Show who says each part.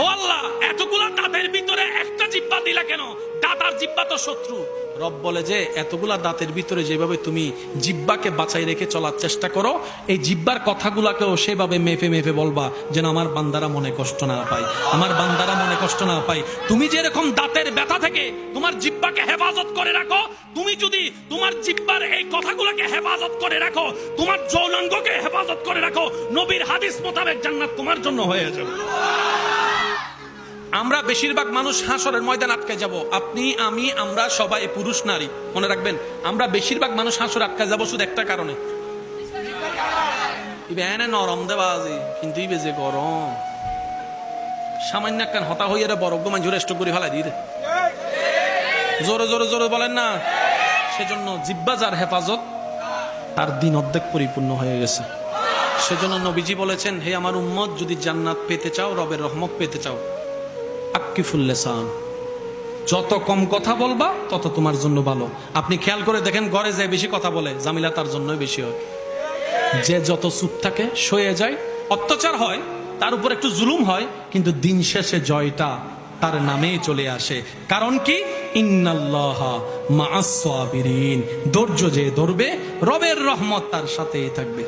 Speaker 1: ও আল্লাহ, এতগুলা দাঁতের ভিতরে একটা জিহ্বা দিলা কেন? দাঁতার জিহ্বা তো শত্রু। রব বলে যে এতগুলা দাঁতের ভিতরে যেভাবে তুমি জিহ্বাকে বাঁচাই রেখে চলার চেষ্টা করো, এই জিহ্বার কথাগুলাকেও সেভাবে মেপে মেপে বলবা যেন আমার বান্দারা মনে কষ্ট না পায়, আমার বান্দারা মনে কষ্ট না পায়। তুমি যেরকম দাঁতের ব্যথা থেকে তোমার জিহ্বাকে হেফাজত করে রাখো, তুমি যদি তোমার জিহ্বার এই কথাগুলোকে হেফাজত করে রাখো, তোমার যৌনাঙ্গকে হেফাজত করে রাখো, নবীর হাদিস মোতাবেক জান্নাত তোমার জন্য হয়ে যাবে। আমরা বেশিরভাগ মানুষ হাসরের ময়দান আটকে যাব। আপনি, আমি, আমরা সবাই, পুরুষ নারী, মনে রাখবেন আমরা বেশিরভাগ মানুষ হাসরে আটকে যাব শুধু একটা কারণে, নরম দেবাজি কিন্তু বেজে গরম সামান্য কান হতা হইয়া বরফ গোমান জোরে স্টক করে ফেলাই দিয়ে জোরে জোরে জোরে বলেন না। সেজন্য জিহ্বা যার হেফাজত, তার দিন অর্ধেক পরিপূর্ণ হয়ে গেছে। সেজন্য নবীজি বলেছেন, হে আমার উম্মত, যদি জান্নাত পেতে চাও, রবের রহমত পেতে চাও, আক্কিফুল লিসান, যত কম কথা বলবা তত তোমার জন্য ভালো। আপনি খেয়াল করে দেখেন, ঘরে যে বেশি কথা বলে জামিলা তার জন্যই বেশি হয়। যে যত চুপ থাকে, সয়ে যায়, অত্যাচার হয়, তার উপর একটু জুলুম হয়, কিন্তু দিন শেষে জয়টা তার নামেই চলে আসে। কারণ কি? ইন্নাল্লাহা মাআস সাবিরিন, ধৈর্য যে ধরবে রবের রহমত তার সাথেই থাকবে।